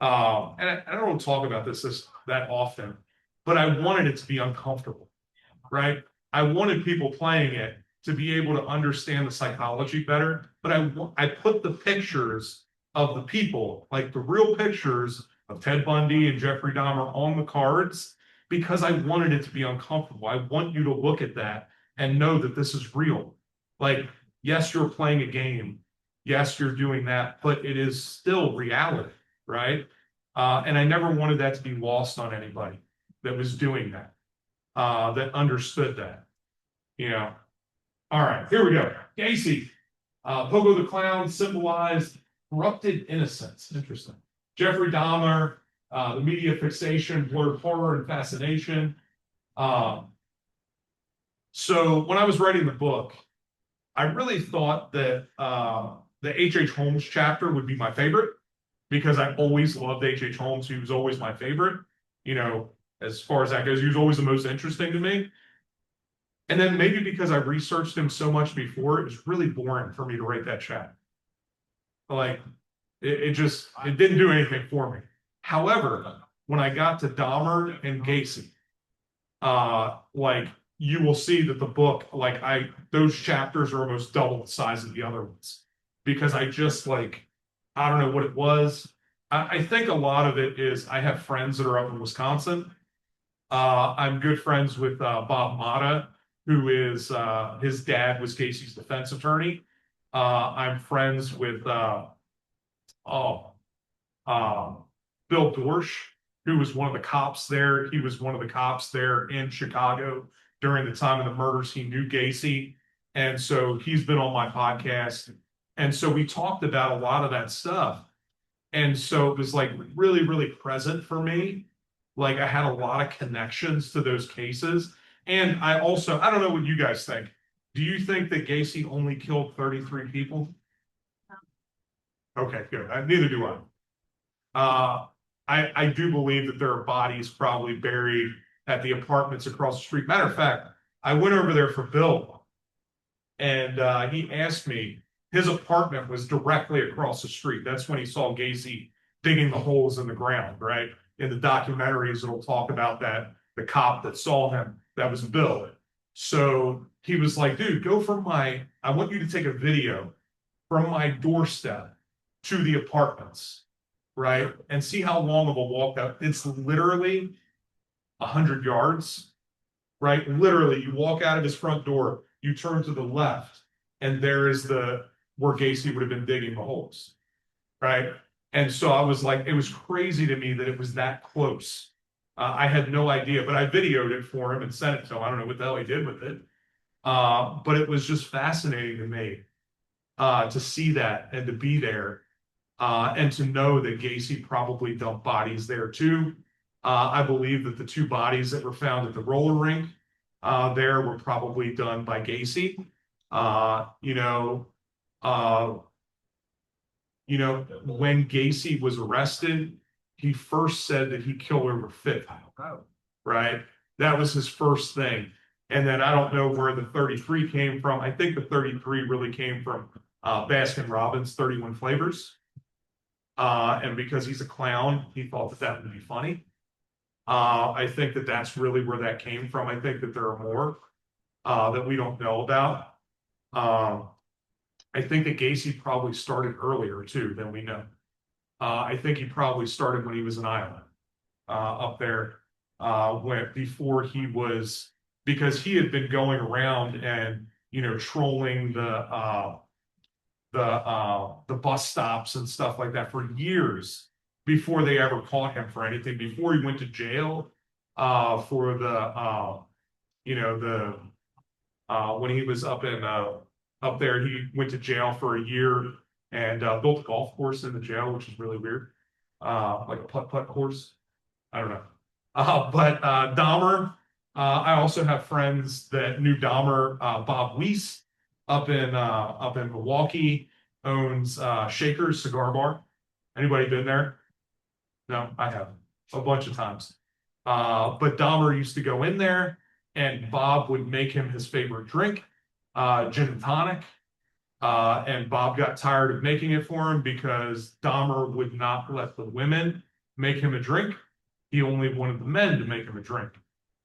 and I don't talk about this that often, but I wanted it to be uncomfortable, right? I wanted people playing it to be able to understand the psychology better, but I put the pictures of the people, like the real pictures of Ted Bundy and Jeffrey Dahmer on the cards, because I wanted it to be uncomfortable. I want you to look at that and know that this is real. Like, yes, you're playing a game. Yes, you're doing that, but it is still reality, right? And I never wanted that to be lost on anybody that was doing that, that understood that, All right, here we go. Gacy, Pogo the Clown symbolized corrupted innocence. Interesting. Jeffrey Dahmer, the media fixation, blurred horror and fascination. So when I was writing the book, I really thought that the H.H. Holmes chapter would be my favorite, because I always loved H.H. Holmes. He was always my favorite. As far as that goes, he was always the most interesting to me. And then maybe because I researched him so much before, it was really boring for me to write that chapter. Like, it didn't do anything for me. However, when I got to Dahmer and Gacy, you will see that the book, those chapters are almost double the size of the other ones, because I just I don't know what it was. I think a lot of it is I have friends that are up in Wisconsin. I'm good friends with Bob Mata, who is his dad was Gacy's defense attorney. I'm friends with Bill Dorsch, who was one of the cops there. He was one of the cops there in Chicago during the time of the murders. He knew Gacy, and so he's been on my podcast. And so we talked about a lot of that stuff. And so it was really, really present for me. I had a lot of connections to those cases. And I don't know what you guys think. Do you think that Gacy only killed 33 people? Okay, good. Neither do I. I do believe that there are bodies probably buried at the apartments across the street. Matter of fact, I went over there for Bill, and he asked me, his apartment was directly across the street. That's when he saw Gacy digging the holes in the ground, right? In the documentaries, it'll talk about that, the cop that saw him, that was Bill. So he was like, dude, I want you to take a video from my doorstep to the apartments. right? And see how long of a walk that it's literally 100 yards, right? Literally, you walk out of his front door, you turn to the left, and there is the where Gacy would have been digging the holes, right? And so I was like, it was crazy to me that it was that close. I had no idea, but I videoed it for him and sent it to him. I don't know what the hell he did with it. But it was just fascinating to me to see that and to be there and to know that Gacy probably dumped bodies there too. I believe that the two bodies that were found at the roller rink there were probably done by Gacy. You know, uh, when Gacy was arrested, he first said that he killed over 50, right? That was his first thing. And then I don't know where the 33 came from. I think the 33 really came from Baskin Robbins 31 Flavors. And because he's a clown, he thought that that would be funny. I think that that's really where that came from. I think that there are more that we don't know about. I think that Gacy probably started earlier too than we know. I think he probably started when he was in Iowa, up there, when before he was because he had been going around and trolling the bus stops and stuff like that for years before they ever caught him for anything. Before he went to jail for the when he was up there, he went to jail for a year and built a golf course in the jail, which is really weird, like a putt-putt course. I don't know. But Dahmer, I also have friends that knew Dahmer. Bob Weiss up in Milwaukee owns Shaker's Cigar Bar. Anybody been there? No, I haven't. A bunch of times. But Dahmer used to go in there, and Bob would make him his favorite drink, gin and tonic. And Bob got tired of making it for him because Dahmer would not let the women make him a drink. He only wanted the men to make him a drink.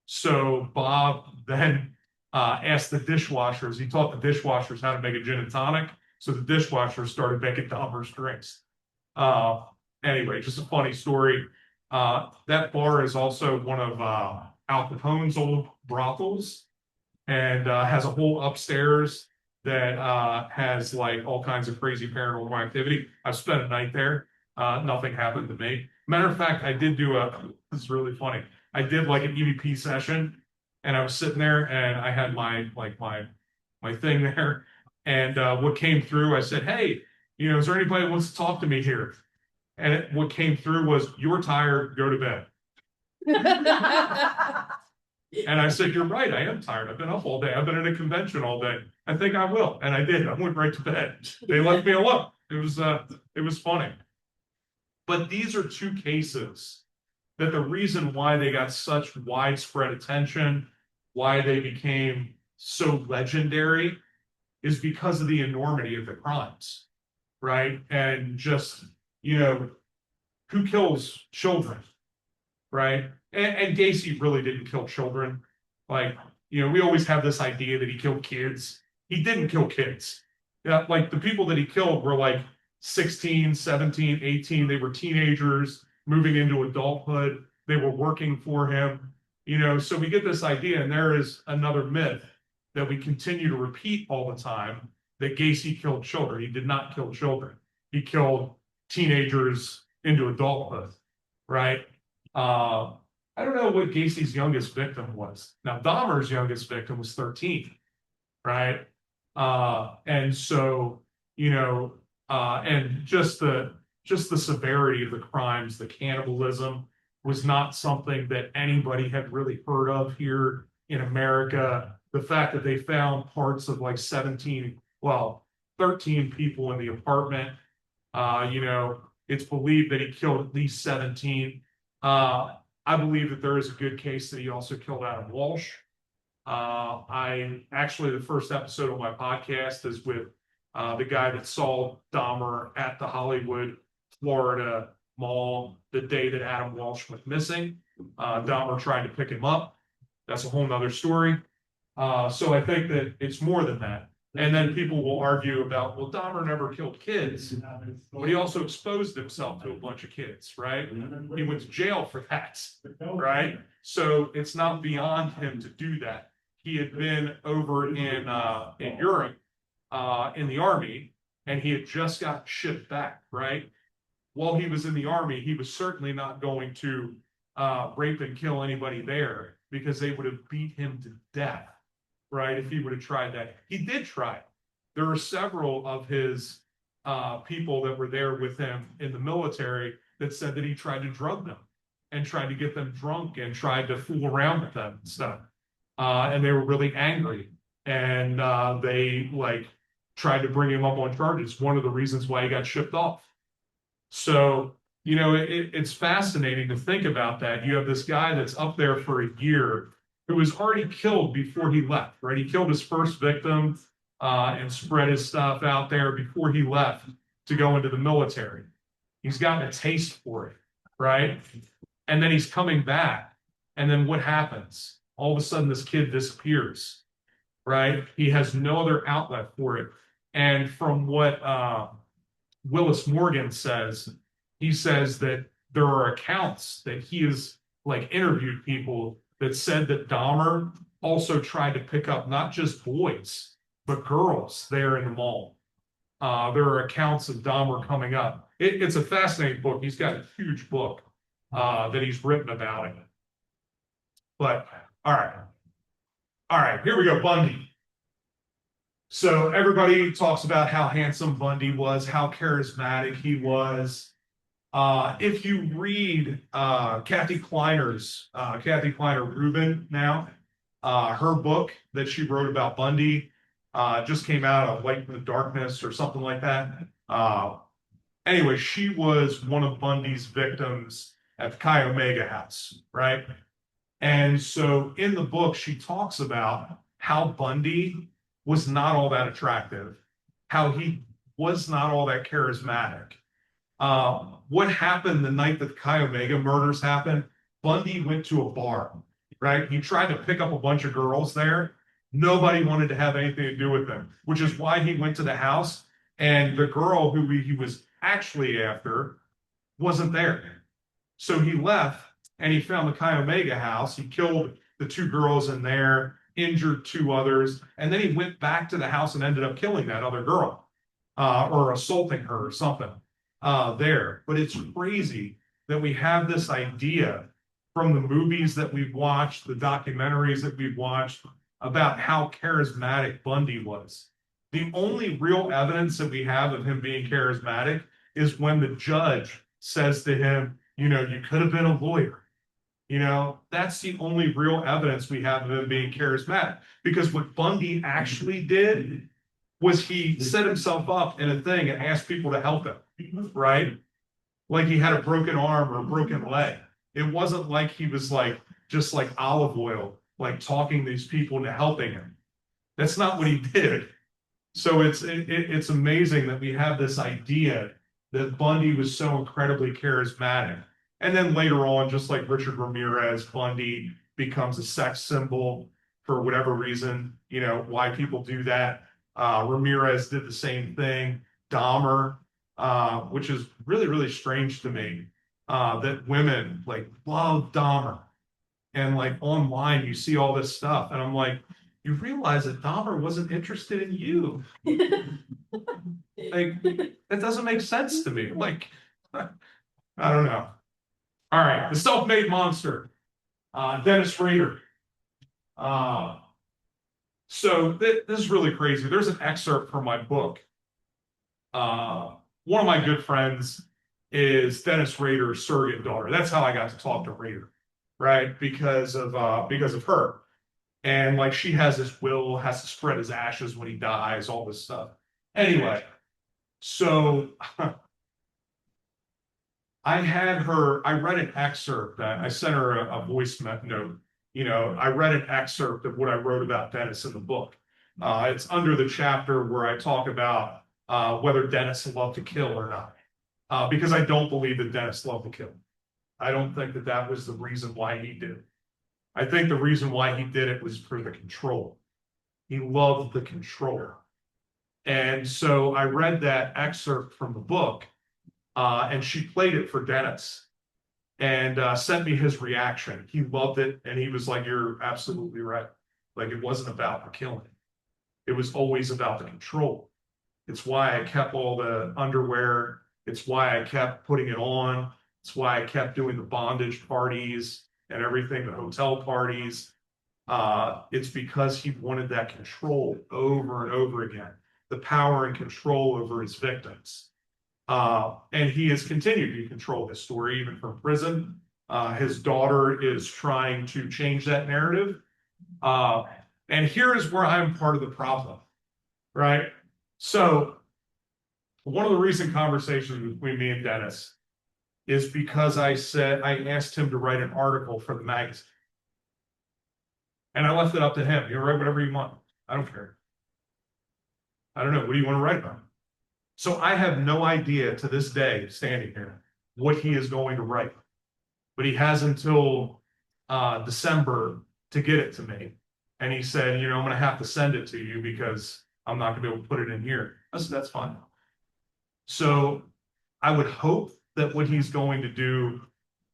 So Bob then asked the dishwashers, he taught the dishwashers how to make a gin and tonic. So the dishwashers started making Dahmer's drinks. Anyway, just a funny story. That bar is also one of Al Capone's old brothels and has a whole upstairs that has like all kinds of crazy paranormal activity. I've spent a night there. Nothing happened to me. Matter of fact, I did do this is really funny. I did like an EVP session and I was sitting there and I had my thing there. And what came through, I said, hey, is there anybody who wants to talk to me here? And what came through was, you're tired, go to bed. And I said, you're right, I am tired. I've been up all day. I've been in a convention all day. I think I will. And I did. I went right to bed. They left me alone. It was funny. But these are two cases that the reason why they got such widespread attention, why they became so legendary, is because of the enormity of the crimes, right? And just, who kills children, right? And Gacy really didn't kill children. Like, we always have this idea that he killed kids. He didn't kill kids. Yeah, like the people that he killed were like 16, 17, 18. They were teenagers moving into adulthood. They were working for him. So we get this idea, and there is another myth that we continue to repeat all the time, that Gacy killed children. He did not kill children. He killed teenagers into adulthood, right? I don't know what Gacy's youngest victim was. Now, Dahmer's youngest victim was 13, right? And so, and just the severity of the crimes, the cannibalism was not something that anybody had really heard of here in America. The fact that they found parts of like 13 people in the apartment, it's believed that he killed at least 17. I believe that there is a good case that he also killed Adam Walsh. The first episode of my podcast is with the guy that saw Dahmer at the Hollywood, Florida mall the day that Adam Walsh went missing. Dahmer tried to pick him up. That's a whole nother story. So I think that it's more than that. And then people will argue about, well, Dahmer never killed kids, but he also exposed himself to a bunch of kids, right? He went to jail for that, right? So it's not beyond him to do that. He had been over in Europe in the army, and he had just got shipped back, right? While he was in the army, he was certainly not going to rape and kill anybody there because they would have beat him to death, right? If he would have tried that. He did try it. There were several of his people that were there with him in the military that said that he tried to drug them and tried to get them drunk and tried to fool around with them and stuff. And they were really angry. And they like tried to bring him up on charges. One of the reasons why he got shipped off. So, you know, it's fascinating to think about that. You have this guy that's up there for a year who was already killed before he left, right? He killed his first victim and spread his stuff out there before he left to go into the military. He's gotten a taste for it, right? And then he's coming back. And then what happens? All of a sudden, this kid disappears, right? He has no other outlet for it. And from what Willis Morgan says, he says that there are accounts that he has like interviewed people that said that Dahmer also tried to pick up not just boys, but girls there in the mall. There are accounts of Dahmer coming up. It's a fascinating book. He's got a huge book that he's written about it. But all right, here we go, Bundy. So everybody talks about how handsome Bundy was, how charismatic he was. If you read Kathy Kleiner Rubin now, her book that she wrote about Bundy just came out, Light in the Darkness or something like that. Anyway, she was one of Bundy's victims at the Chi Omega house, right? And so in the book, she talks about how Bundy was not all that attractive, how he was not all that charismatic. What happened the night that the Chi Omega murders happened? Bundy went to a bar, right? He tried to pick up a bunch of girls there. Nobody wanted to have anything to do with him, which is why he went to the house. And the girl who he was actually after wasn't there. So he left and he found the Chi Omega house. He killed the two girls in there, injured two others, and then he went back to the house and ended up killing that other girl or assaulting her or something there. But it's crazy that we have this idea from the movies that we've watched, the documentaries that we've watched about how charismatic Bundy was. The only real evidence that we have of him being charismatic is when the judge says to him, you know, you could have been a lawyer. You know, that's the only real evidence we have of him being charismatic. Because what Bundy actually did was he set himself up in a thing and asked people to help him, right? Like he had a broken arm or a broken leg. It wasn't like he was like, just like olive oil, like talking these people into helping him. That's not what he did. So it's amazing that we have this idea that Bundy was so incredibly charismatic. And then later on, just like Richard Ramirez, Bundy becomes a sex symbol for whatever reason, you know, why people do that. Ramirez did the same thing. Dahmer, which is really, really strange to me, that women like love Dahmer. And like online, you see all this stuff. And I'm like, you realize that Dahmer wasn't interested in you. Like, that doesn't make sense to me. Like, I don't know. All right, the self-made monster, Dennis Rader. So this is really crazy. There's an excerpt from my book. One of my good friends is Dennis Rader's surrogate daughter. That's how I got to talk to Rader, right? Because of her. And like she has this will, has to spread his ashes when he dies, all this stuff. Anyway, so I read an excerpt that I sent her a voice note. You know, I read an excerpt of what I wrote about Dennis in the book. It's under the chapter where I talk about whether Dennis loved to kill or not. Because I don't believe that Dennis loved to kill. I don't think that that was the reason why he did it. I think the reason why he did it was for the control. He loved the control. And so I read that excerpt from the book, and she played it for Dennis and sent me his reaction. He loved it, and he was like, "You're absolutely right. Like, it wasn't about the killing. It was always about the control. It's why I kept all the underwear. It's why I kept putting it on. It's why I kept doing the bondage parties and everything, the hotel parties. It's because he wanted that control over and over again, the power and control over his victims. And he has continued to control this story even from prison. His daughter is trying to change that narrative. And here is where I'm part of the problem, right? So one of the recent conversations between me and Dennis is because I asked him to write an article for the magazine. And I left it up to him. You write whatever you want. I don't care. I don't know. What do you want to write about? So I have no idea to this day, standing here, what he is going to write. But he has until December to get it to me. And he said, I'm going to have to send it to you because I'm not going to be able to put it in here. I said, that's fine. So I would hope that what he's going to do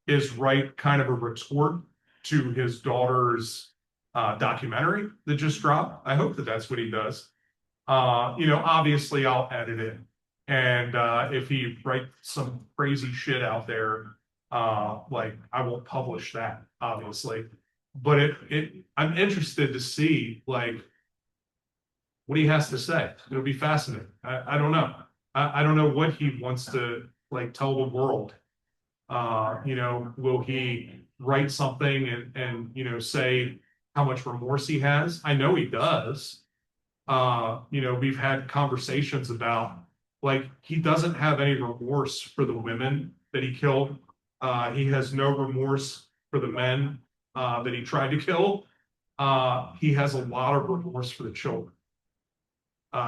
is write kind of a retort to his daughter's documentary that just dropped. I hope that that's what he does. Obviously I'll edit it. And if he writes some crazy shit out there, like I won't publish that, obviously. But I'm interested to see like what he has to say. It'll be fascinating. I don't know. I don't know what he wants to like tell the world. Will he write something and say how much remorse he has? I know he does. We've had conversations about like he doesn't have any remorse for the women that he killed. He has no remorse for the men that he tried to kill. He has a lot of remorse for the children.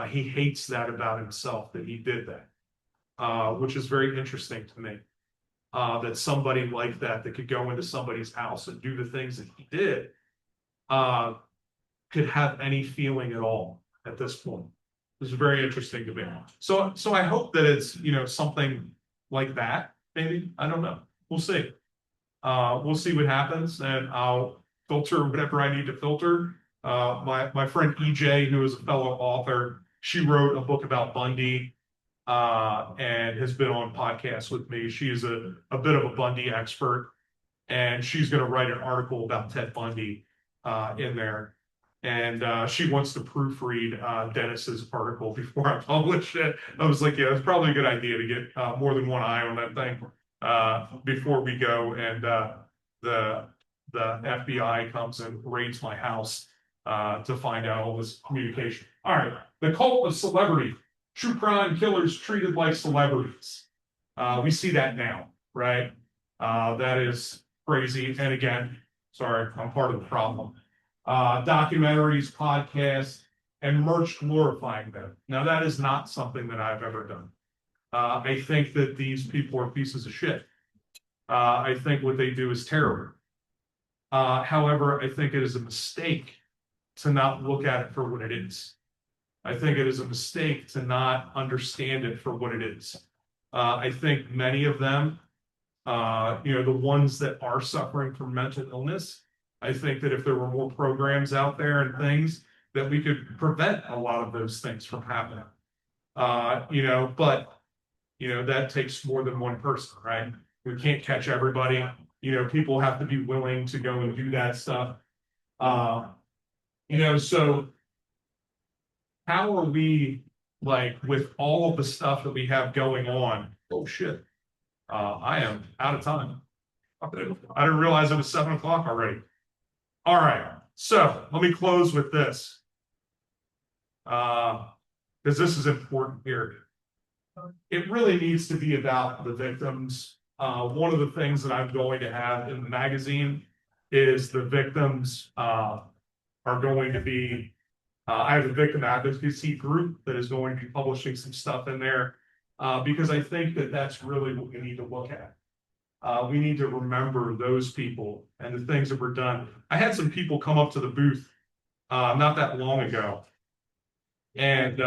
He hates that about himself that he did that, which is very interesting to me. That somebody like that could go into somebody's house and do the things that he did could have any feeling at all at this point. This is very interesting to me. So I hope that it's something like that. Maybe I don't know. We'll see. We'll see what happens, and I'll filter whatever I need to filter. My friend EJ, who is a fellow author, she wrote a book about Bundy and has been on podcasts with me. She is a bit of a Bundy expert, and she's going to write an article about Ted Bundy in there. And she wants to proofread Dennis's article before I publish it. I was like, yeah, it's probably a good idea to get more than one eye on that thing before we go and the FBI comes and raids my house to find out all this communication. All right, the cult of celebrity. True crime killers treated like celebrities. We see that now, right? That is crazy. And again, sorry, I'm part of the problem. Documentaries, podcasts, and merch glorifying them. Now, that is not something that I've ever done. I think that these people are pieces of shit. I think what they do is terrible. However, I think it is a mistake to not look at it for what it is. I think it is a mistake to not understand it for what it is. I think many of them, the ones that are suffering from mental illness, I think that if there were more programs out there and things that we could prevent a lot of those things from happening. But that takes more than one person, right? We can't catch everybody. People have to be willing to go and do that stuff. So how are we like with all of the stuff that we have going on? Oh shit. I am out of time. I didn't realize it was 7 o'clock already. All right, so let me close with this, because this is important here. It really needs to be about the victims. One of the things that I'm going to have in the magazine is the victims are going to be, I have a victim advocacy group that is going to be publishing some stuff in there because I think that that's really what we need to look at. We need to remember those people and the things that were done. I had some people come up to the booth not that long ago, and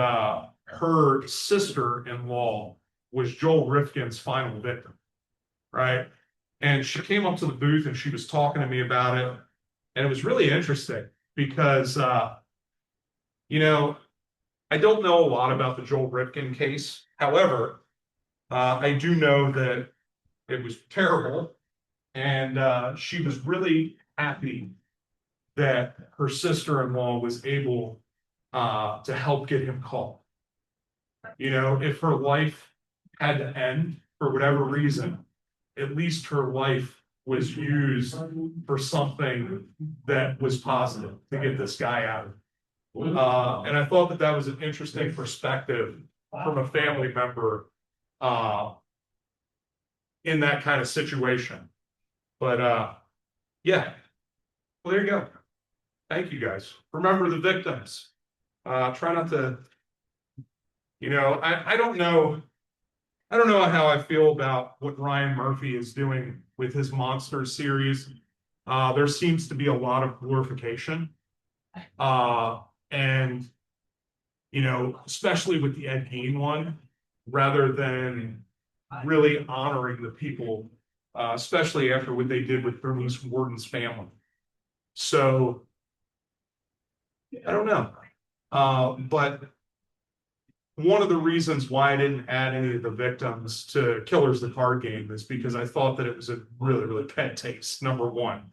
her sister-in-law was Joel Rifkin's final victim, right? And she came up to the booth and she was talking to me about it. And it was really interesting because, you know, I don't know a lot about the Joel Rifkin case. However, I do know that it was terrible. And she was really happy that her sister-in-law was able to help get him caught. You know, if her life had to end for whatever reason, at least her life was used for something that was positive to get this guy out. And I thought that that was an interesting perspective from a family member in that kind of situation. But yeah, well, there you go. Thank you guys. Remember the victims. Try not to, you know, I don't know. I don't know how I feel about what Ryan Murphy is doing with his monster series. There seems to be a lot of glorification. And, you know, especially with the Ed Gein one, rather than really honoring the people, especially after what they did with Bernice Warden's family. So, I don't know. But one of the reasons why I didn't add any of the victims to Killers the Card Game is because I thought that it was a really, really bad taste, number one.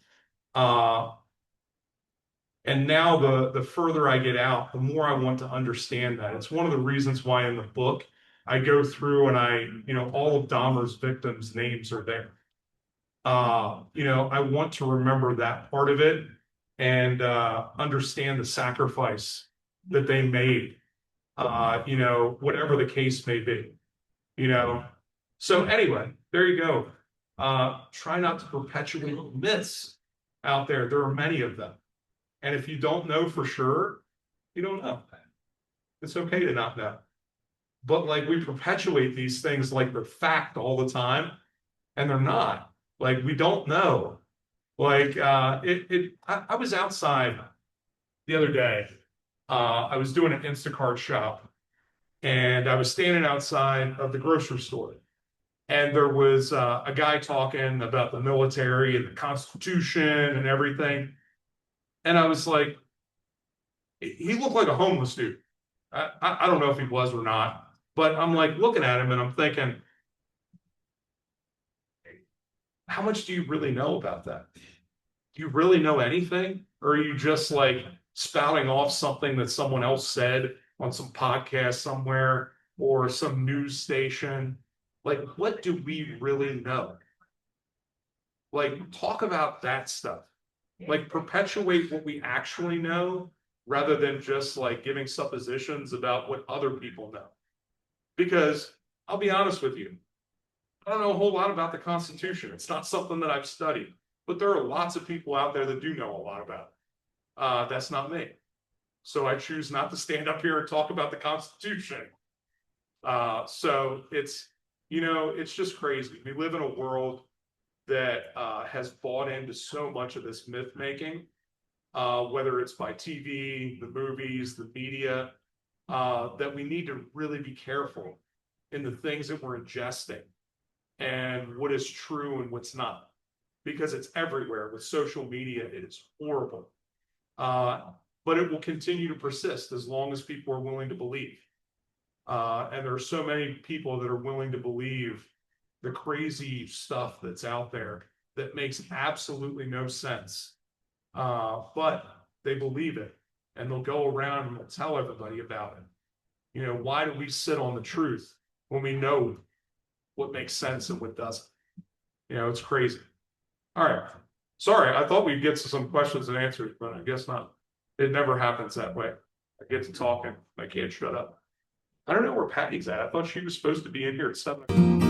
And now the further I get out, the more I want to understand that. It's one of the reasons why in the book I go through and you know, all of Dahmer's victims' names are there. You know, I want to remember that part of it and understand the sacrifice that they made. You know, whatever the case may be, you know. So anyway, there you go. Try not to perpetuate myths out there. There are many of them. And if you don't know for sure, you don't know. It's okay to not know. But like we perpetuate these things like they're fact all the time, and they're not. Like we don't know. Like I was outside the other day. I was doing an Instacart shop. And I was standing outside of the grocery store. And there was a guy talking about the military and the Constitution and everything. And I was like, he looked like a homeless dude. I don't know if he was or not, but I'm like looking at him and I'm thinking, how much do you really know about that? Do you really know anything? Or are you just like spouting off something that someone else said on some podcast somewhere or some news station? Like, what do we really know? Like, talk about that stuff. Like, perpetuate what we actually know rather than just like giving suppositions about what other people know. Because I'll be honest with you, I don't know a whole lot about the Constitution. It's not something that I've studied, but there are lots of people out there that do know a lot about it. That's not me. So I choose not to stand up here and talk about the Constitution. So it's, you know, it's just crazy. We live in a world that has bought into so much of this myth making, whether it's by TV, the movies, the media, that we need to really be careful in the things that we're ingesting and what is true and what's not, because it's everywhere. With social media, it is horrible. But it will continue to persist as long as people are willing to believe. And there are so many people that are willing to believe the crazy stuff that's out there that makes absolutely no sense. But they believe it and they'll go around and they'll tell everybody about it. You know, why do we sit on the truth when we know what makes sense and what doesn't? You know, it's crazy. All right. Sorry, I thought we'd get to some questions and answers, but I guess not. It never happens that way. I get to talking. I can't shut up. I don't know where Patty's at. I thought she was supposed to be in here at 7 o'clock.